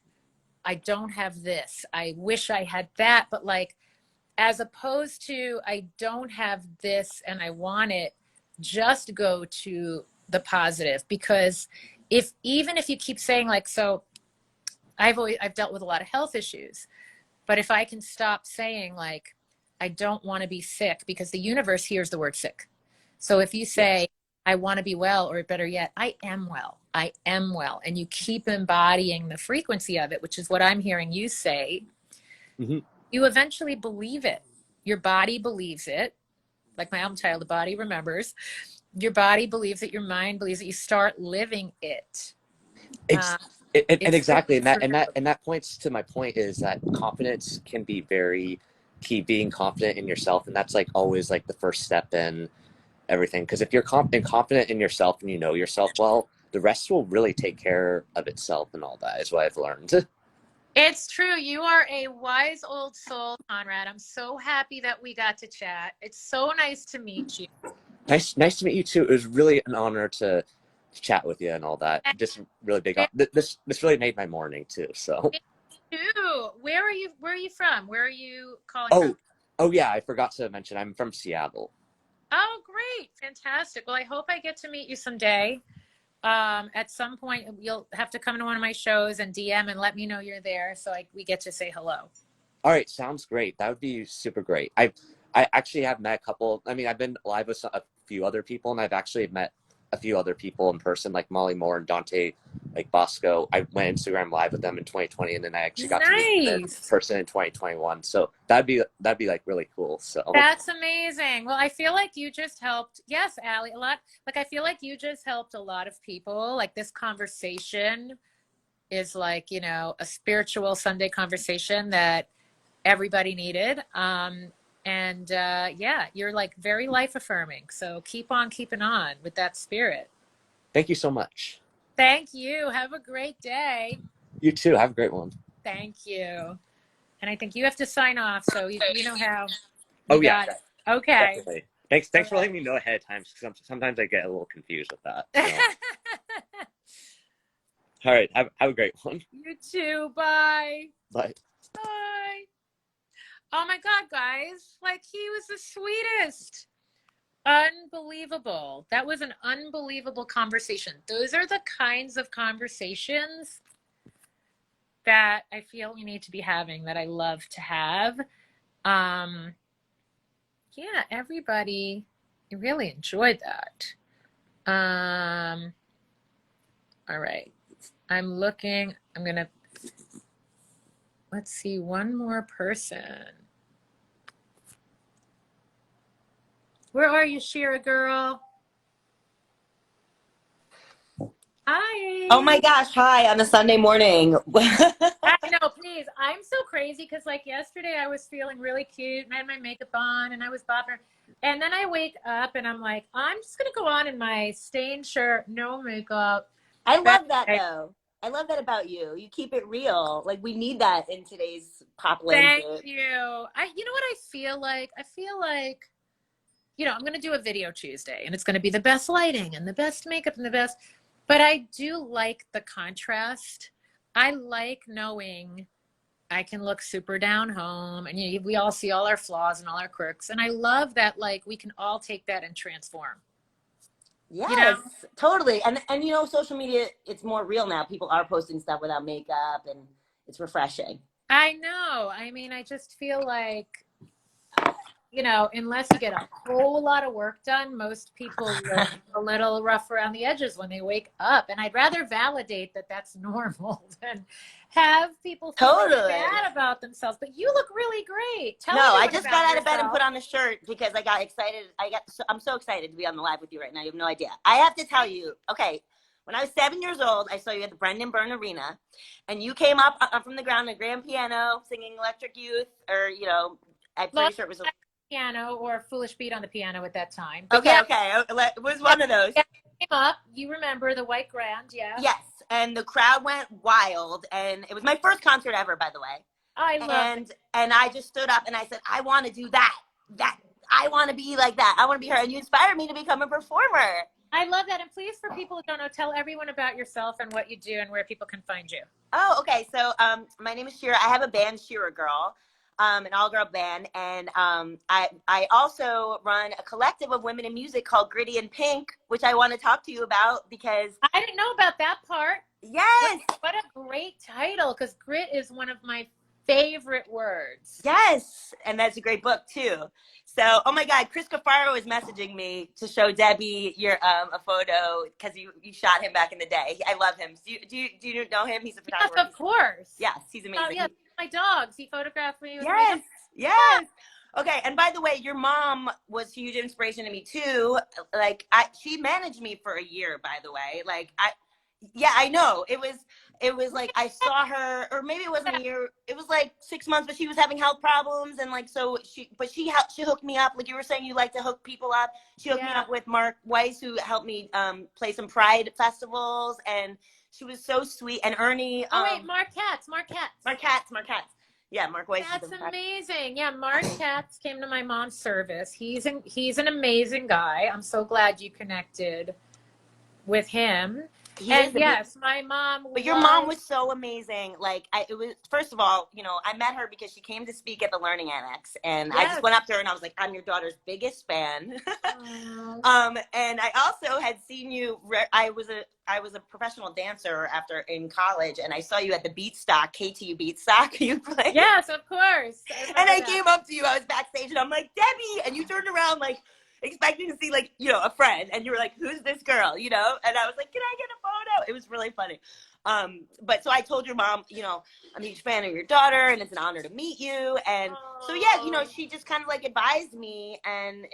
I don't have this. I wish I had that. But like, as opposed to I don't have this and I want it, just go to the positive. Because even if you keep saying like, so I've dealt with a lot of health issues, but if I can stop saying like, I don't want to be sick, because the universe hears the word sick. So if you say, I want to be well, or better yet, I am well, and you keep embodying the frequency of it, which is what I'm hearing you say, Mm-hmm. you eventually believe it. Your body believes it. Like my album title, The Body Remembers. your body believes it, your mind believes it, you start living it. Ex- and It's so exactly, and that true. and that and that points to my point is that confidence can be very key. Being confident in yourself, and that's like always like the first step in everything. Because if you're confident in yourself and you know yourself well, the rest will really take care of itself, and all that is what I've learned. It's true. You are a wise old soul, Conrad. I'm so happy that we got to chat. It's so nice to meet you. Nice to meet you too. It was really an honor to chat with you and all that. And Just really big. This really made my morning too. So. me too. Where are you from? Where are you calling from? Oh, oh yeah, I forgot to mention I'm from Seattle. Oh, great. Fantastic. Well, I hope I get to meet you someday. At some point, you'll have to come to one of my shows and DM and let me know you're there so we get to say hello. All right, sounds great. That would be super great. I actually have met a couple. I mean, I've been live with a few other people, and I've actually met a few other people in person, like Molly Moore and Dante, like Bosco. I went Instagram live with them in 2020, and then I actually got to meet them in Nice. person in 2021. So that'd be like really cool. So That's amazing. Well, I feel like you just helped. Yes, Allie, a lot. Like, I feel like you just helped a lot of people. Like, this conversation is like, a spiritual Sunday conversation that everybody needed. Yeah, you're like very life affirming. So keep on keeping on with that spirit. thank you so much. Thank you. Have a great day. You too. Have a great one. Thank you. And I think you have to sign off. So you know how Oh you yeah, got it. Okay. definitely. Thanks All for letting me know ahead of time. Because sometimes I get a little confused with that. right. So. All right, have a great one. You too. Bye. Bye. Bye. Oh my God, guys. Like, he was the sweetest. Unbelievable. That was an unbelievable conversation. Those are the kinds of conversations that I feel we need to be having, that I love to have. Yeah, everybody really enjoyed that. All right. I'm looking. Let's see, one more person. Where are you, Shira girl? Hi. Oh my gosh, hi on a Sunday morning. I know, please. I'm so crazy because, like, yesterday I was feeling really cute and I had my makeup on and I was bopping. And then I wake up and I'm like, I'm just going to go on in my stained shirt, no makeup. I love that though. I love that about you. You keep it real. Like, we need that in today's pop landscape. Thank you. You know what I feel like? I feel like, I'm going to do a video Tuesday and it's going to be the best lighting and the best makeup and the best. But I do like the contrast. I like knowing I can look super down home and we all see all our flaws and all our quirks. And I love that, like, we can all take that and transform. Yes, totally. And social media, it's more real now. People are posting stuff without makeup and it's refreshing. I know. I mean, I just feel like, unless you get a whole lot of work done, most people look a little rough around the edges when they wake up. And I'd rather validate that that's normal than have people feel Totally bad about themselves. But you look really great. Tell I just got out of bed and yourself. put on a shirt because I got excited. I'm so excited to be on the live with you right now. You have no idea. I have to tell you, okay, when I was 7 years old, I saw you at the Brendan Byrne Arena, and you came up from the ground, a grand piano, singing Electric Youth, or, I'm pretty sure it was piano or Foolish Beat on the piano at that time. Okay. It was one of those. Came up. You remember the white grand, yeah? Yes, and the crowd went wild, and it was my first concert ever, by the way. I love it. And I just stood up and I said, I want to do that. I want to be like that. I want to be her. And you inspired me to become a performer. I love that. And please, for people who don't know, tell everyone about yourself and what you do and where people can find you. Oh, okay. So my name is Shira. I have a band, Shira Girl. An all-girl band, and I also run a collective of women in music called Gritty and Pink, which I want to talk to you about because I didn't know about that part. Yes, what a great title, because grit is one of my favorite words. Yes, and that's a great book too. So, oh my God, Chris Cafaro is messaging me to show Debbie your a photo because you shot him back in the day. I love him. Do you know him? He's a photographer. Yes, of course. Yes, he's amazing. Oh, yeah. My dogs. He photographed me. Yes. Okay, and by the way, your mom was huge inspiration to me too. Like, she managed me for a year. By the way, like, yeah, I know it was like I saw her, or maybe it wasn't a year. It was like 6 months, but she was having health problems, and like so she hooked me up. Like you were saying, you like to hook people up. She hooked me up with Mark Weiss, who helped me play some Pride festivals, and she was so sweet. And Ernie. Oh wait, Mark Katz. Mark Katz. Yeah, Mark Weiss. That's amazing. Yeah, Mark Katz came to my mom's service. He's an amazing guy. I'm so glad you connected with him. And yes, my mom. But your mom was so amazing. Like, it was, first of all, you know, I met her because she came to speak at the Learning Annex, and I just went up to her and I was like, I'm your daughter's biggest fan. And I also had seen you. I was a professional dancer in college, and I saw you at the Beatstock, KTU Beatstock. You played. Yes, of course. I came up to you. I was backstage, and I'm like, Debbie, and you turned around like, expecting to see, like, you know, a friend, and you were like, who's this girl, you know? And I was like, can I get a photo? It was really funny. But so I told your mom, you know, I'm a huge fan of your daughter, and it's an honor to meet you. And so yeah, you know, she just kind of like advised me, and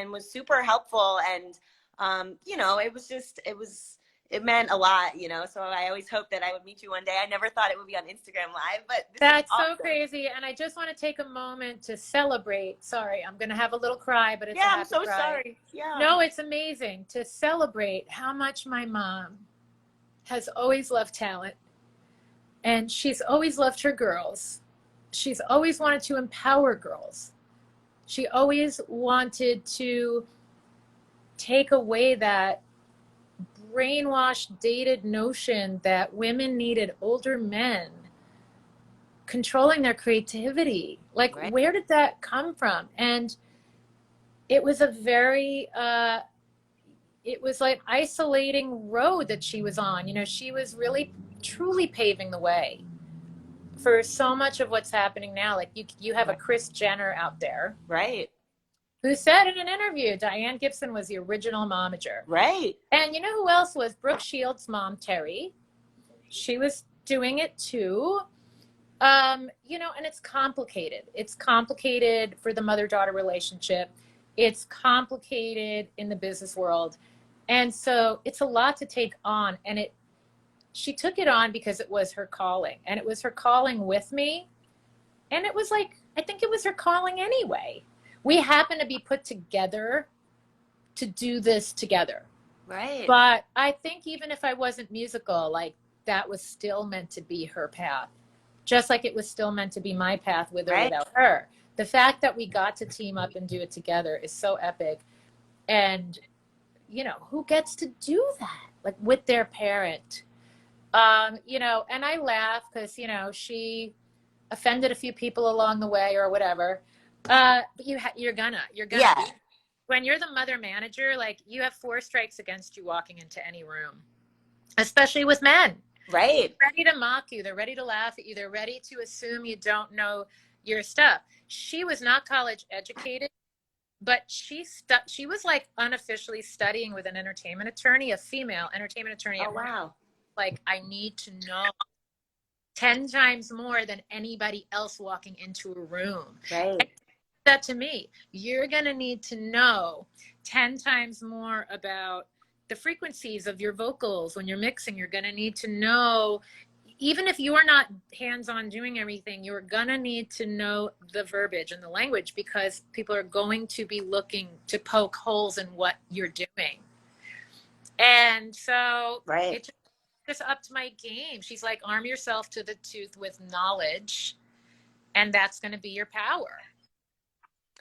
was super helpful. And you know, it meant a lot, you know. So I always hoped that I would meet you one day. I never thought it would be on Instagram Live, but that's awesome. So crazy. And I just want to take a moment to celebrate. Sorry, I'm going to have a little cry, but it's I'm so sorry. Yeah. No, it's amazing to celebrate how much my mom has always loved talent, and she's always loved her girls. She's always wanted to empower girls. She always wanted to take away that brainwashed, dated notion that women needed older men controlling their creativity. Like, where did that come from? And it was a very, it was like isolating road that she was on. You know, she was really, truly paving the way for so much of what's happening now. Like, you have a Kris Jenner out there. Right. Who said in an interview, Diane Gibson was the original momager. Right. And you know who else was? Brooke Shields' mom, Terry. She was doing it too. You know, and it's complicated. It's complicated for the mother-daughter relationship. It's complicated in the business world. And so it's a lot to take on. And she took it on because it was her calling. And it was her calling with me. And it was like, I think it was her calling anyway. We happen to be put together to do this together. Right. But I think even if I wasn't musical, like, that was still meant to be her path. Just like it was still meant to be my path with or without her. The fact that we got to team up and do it together is so epic. And, you know, who gets to do that? Like, with their parent. You know, and I laugh because, you know, she offended a few people along the way or whatever. But you're gonna yeah. When you're the mother manager, like, you have 4 strikes against you walking into any room, especially with men. Right. They're ready to mock you. They're ready to laugh at you. They're ready to assume you don't know your stuff. She was not college educated, but she was like unofficially studying with an entertainment attorney, a female entertainment attorney. Oh, wow. Like, I need to know 10 times more than anybody else walking into a room. Right. That to me, you're going to need to know 10 times more about the frequencies of your vocals when you're mixing. You're going to need to know, even if you're not hands-on doing everything, you're going to need to know the verbiage and the language, because people are going to be looking to poke holes in what you're doing. And so it just upped my game. She's like, arm yourself to the tooth with knowledge, and that's going to be your power.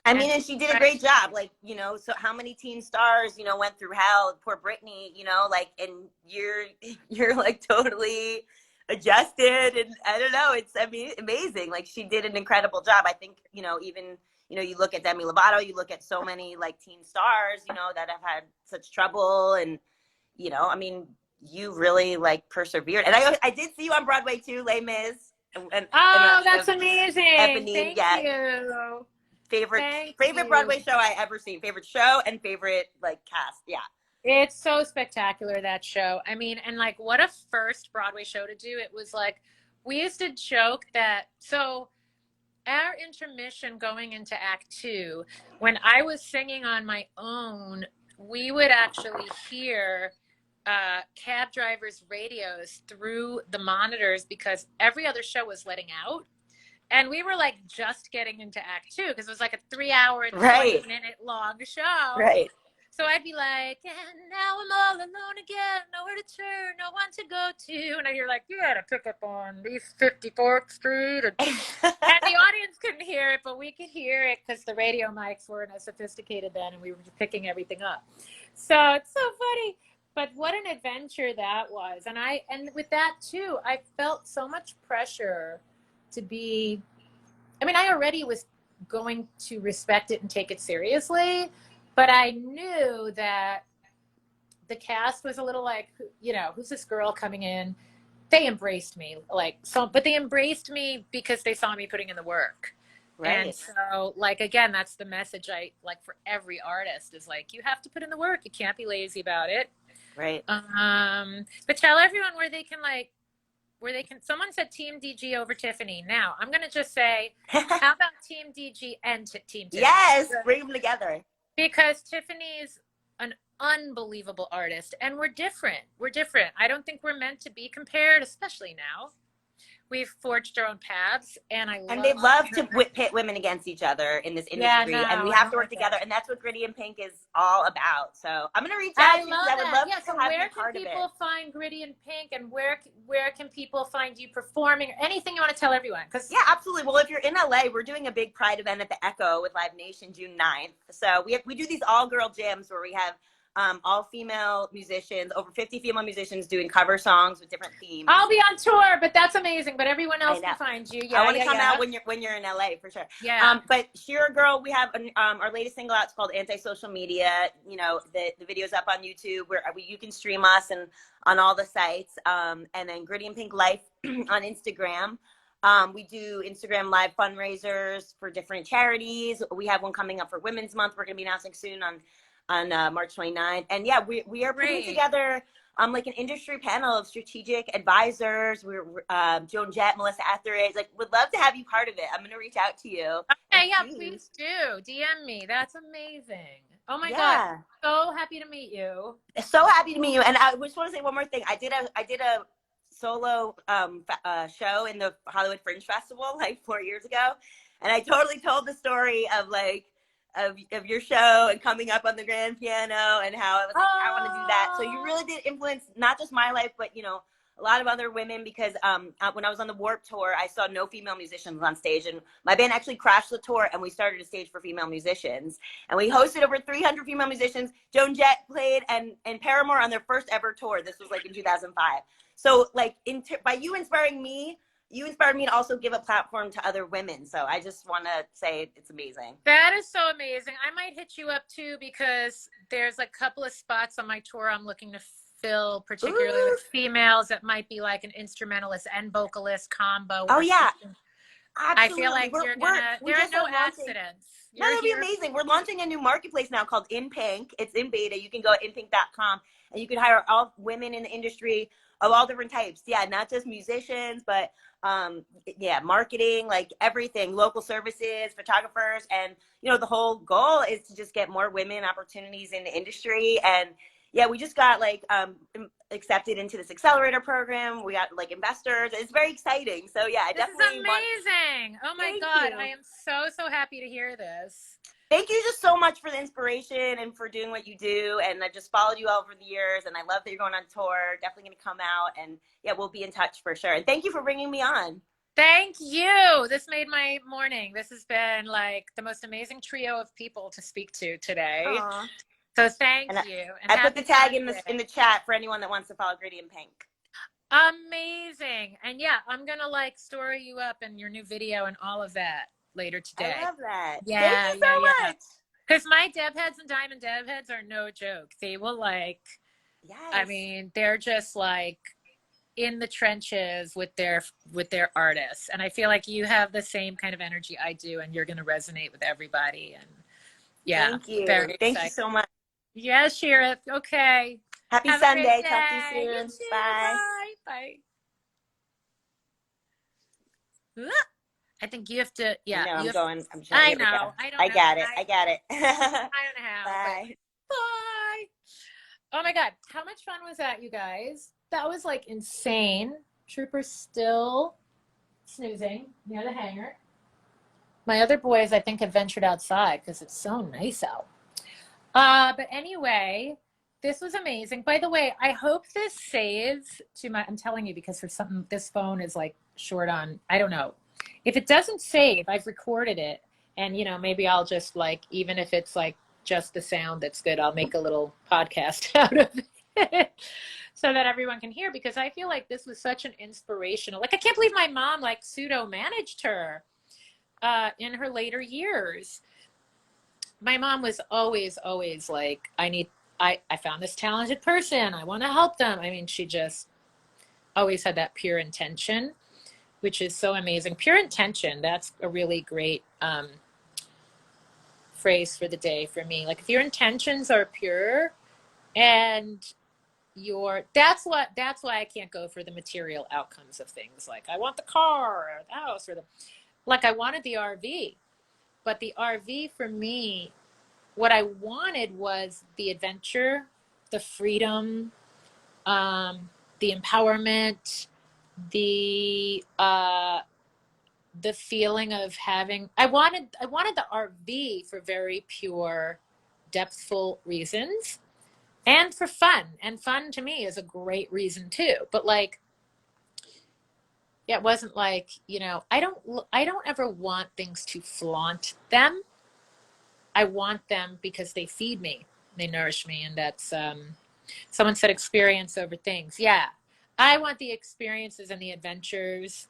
I mean, and she did a great job. Like, you know, so how many teen stars, you know, went through hell? Poor Britney, you know, like, and you're like totally adjusted, and I don't know. It's, I mean, amazing. Like, she did an incredible job. I think, you know, even, you know, you look at Demi Lovato, you look at so many like teen stars, you know, that have had such trouble, and, you know, I mean, you really like persevered. And I did see you on Broadway too, Les Mis. That's amazing. Eponine, Thank you. Favorite Broadway show I ever seen. Favorite show and favorite like cast. Yeah. It's so spectacular, that show. I mean, and like, what a first Broadway show to do. It was like, we used to joke that, so our intermission going into Act Two, when I was singing on my own, we would actually hear cab drivers' radios through the monitors because every other show was letting out. And we were like just getting into Act Two because it was like a 3-hour and 20-minute long show. Right. So I'd be like, and now I'm all alone again, nowhere to turn, no one to go to. And I'd hear like, you gotta pick up on East 54th Street. And the audience couldn't hear it, but we could hear it because the radio mics weren't as sophisticated then, and we were just picking everything up. So it's so funny. But what an adventure that was. And with that too, I felt so much pressure to be, I mean, I already was going to respect it and take it seriously, but I knew that the cast was a little like, you know, who's this girl coming in? They embraced me, but they embraced me because they saw me putting in the work. Right. And so, like, again, that's the message I like for every artist is like, you have to put in the work. You can't be lazy about it. Right. But tell everyone where they can, someone said Team DG over Tiffany. Now, I'm going to just say, how about Team DG and Team Tiffany? Yes, bring them together. Because Tiffany's an unbelievable artist, and we're different. We're different. I don't think we're meant to be compared, especially now. We've forged our own paths, and they love to pit women against each other in this industry, and we have to work together, and that's what Gritty and Pink is all about. So I'm going to reach out to you because I would love to have you part of it. Where can people find Gritty and Pink, and where can people find you performing, or anything you want to tell everyone? Yeah, absolutely. Well, if you're in LA, we're doing a big Pride event at the Echo with Live Nation June 9th. So we do these all-girl jams where we have all female musicians, over 50 female musicians doing cover songs with different themes. I'll be on tour, but that's amazing. But everyone else can find you. Yeah, I want to come out when you're in LA for sure. Yeah. But Sheer Girl, we have our latest single out. It's called Anti-Social Media. You know, the video's up on YouTube where you can stream us and on all the sites. And then Gritty and Pink Life on Instagram. We do Instagram live fundraisers for different charities. We have one coming up for Women's Month. We're going to be announcing soon on March 29th. And yeah, we are putting together like an industry panel of strategic advisors. We're Joan Jett, Melissa Etheridge. Like, would love to have you part of it. I'm going to reach out to you. Okay, yeah, please do. DM me. That's amazing. Oh my God. So happy to meet you. So happy to meet you. And I just want to say one more thing. I did a solo show in the Hollywood Fringe Festival like 4 years ago. And I totally told the story of like, of your show and coming up on the grand piano and how I was like, I want to do that. So you really did influence not just my life, but, you know, a lot of other women, because when I was on the Warped Tour, I saw no female musicians on stage, and my band actually crashed the tour, and we started a stage for female musicians, and we hosted over 300 female musicians. Joan Jett played and Paramore on their first ever tour. This was like in 2005. So like by you inspiring me, you inspired me to also give a platform to other women. So I just want to say it's amazing. That is so amazing. I might hit you up too, because there's a couple of spots on my tour I'm looking to fill, particularly with females that might be like an instrumentalist and vocalist combo. Oh yeah. Absolutely. I feel like there are no accidents. That'd be amazing. We're launching a new marketplace now called In Pink. It's in beta. You can go at inpink.com and you can hire all women in the industry of all different types. Yeah, not just musicians, but marketing, like everything, local services, photographers. And, you know, the whole goal is to just get more women opportunities in the industry. And yeah, we just got like accepted into this accelerator program. We got like investors. It's very exciting. So yeah, I definitely amazing. Oh my God. I am so happy to hear this. Thank you just so much for the inspiration and for doing what you do. And I just followed you all over the years, and I love that you're going on tour. Definitely going to come out, and yeah, we'll be in touch for sure. And thank you for bringing me on. Thank you. This made my morning. This has been like the most amazing trio of people to speak to today. Aww. So thank you. And I put the tag in the chat for anyone that wants to follow Gritty and Pink. Amazing. And yeah, I'm going to like story you up in your new video and all of that later today. I love that. Yeah, thank you so much. Because my dev heads and diamond dev heads are no joke. They will like, I mean, they're just like in the trenches with their artists. And I feel like you have the same kind of energy I do, and you're going to resonate with everybody. And yeah, thank you. Thank you so much. Yes, Shira. Okay. Happy Sunday. Talk to you soon. Bye. Bye. I think you have to, yeah. No, You have, I'm sure. I Here we go. know. I don't I know. got it. I got it. I don't know how, but Bye. bye. Oh my God. How much fun was that, you guys? That was like insane. Trooper's still snoozing near the hangar. My other boys, I think, have ventured outside because it's so nice out. But anyway, this was amazing. By the way, I hope this saves to my, I'm telling you, because for something, this phone is like short on, I don't know. If it doesn't save, I've recorded it. And, you know, maybe I'll just like, even if it's like just the sound that's good, I'll make a little podcast out of it so that everyone can hear, because I feel like this was such an inspirational, like, I can't believe my mom like pseudo managed her in her later years. My mom was always like, I found this talented person. I want to help them. I mean, she just always had that pure intention, which is so amazing. Pure intention. That's a really great phrase for the day for me. Like, if your intentions are pure and that's why I can't go for the material outcomes of things. Like, I want the car or the house or like, I wanted the RV, but the RV for me, what I wanted was the adventure, the freedom, the empowerment, the feeling of having. I wanted the RV for very pure, depthful reasons, and for fun. And fun to me is a great reason too. But like, yeah, it wasn't like, you know, I don't ever want things to flaunt them. I want them because they feed me, they nourish me, and that's someone said experience over things. Yeah, I want the experiences and the adventures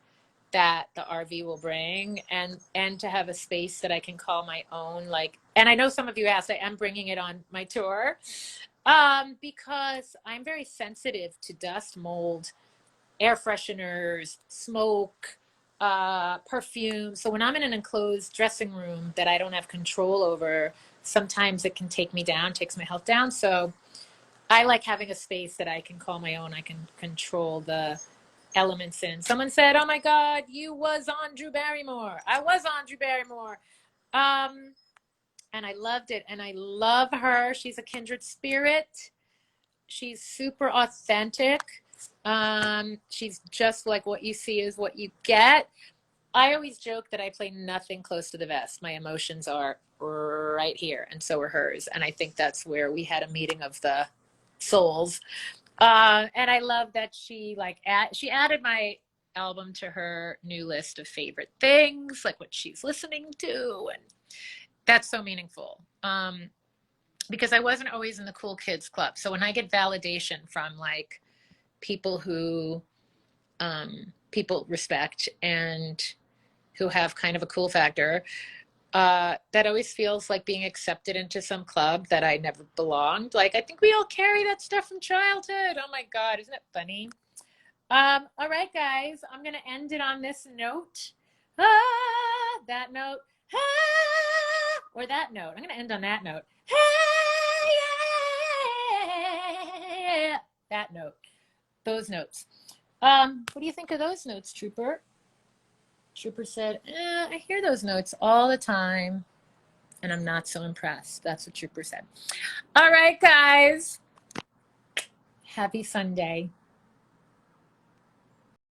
that the RV will bring, and to have a space that I can call my own. Like, and I know some of you asked, I am bringing it on my tour because I'm very sensitive to dust, mold, air fresheners, smoke, perfume. So when I'm in an enclosed dressing room that I don't have control over, sometimes it can take me down, takes my health down. So I like having a space that I can call my own. I can control the elements in. Someone said, "Oh my God, you was on Drew Barrymore." I was on Drew Barrymore. And I loved it. And I love her. She's a kindred spirit. She's super authentic. She's just like, what you see is what you get. I always joke that I play nothing close to the vest. My emotions are right here, and so are hers. And I think that's where we had a meeting of the souls. And I love that she she added my album to her new list of favorite things, like what she's listening to, and that's so meaningful. Because I wasn't always in the cool kids club. So when I get validation from like people who people respect and who have kind of a cool factor, that always feels like being accepted into some club that I never belonged. Like, I think we all carry that stuff from childhood. Oh my God, isn't it funny? All right, guys, I'm gonna end it on this note. That note. Or that note. I'm gonna end on that note. Yeah. That note. Those notes. What do you think of those notes, Trooper? Trooper said, I hear those notes all the time, and I'm not so impressed. That's what Trooper said. All right, guys. Happy Sunday.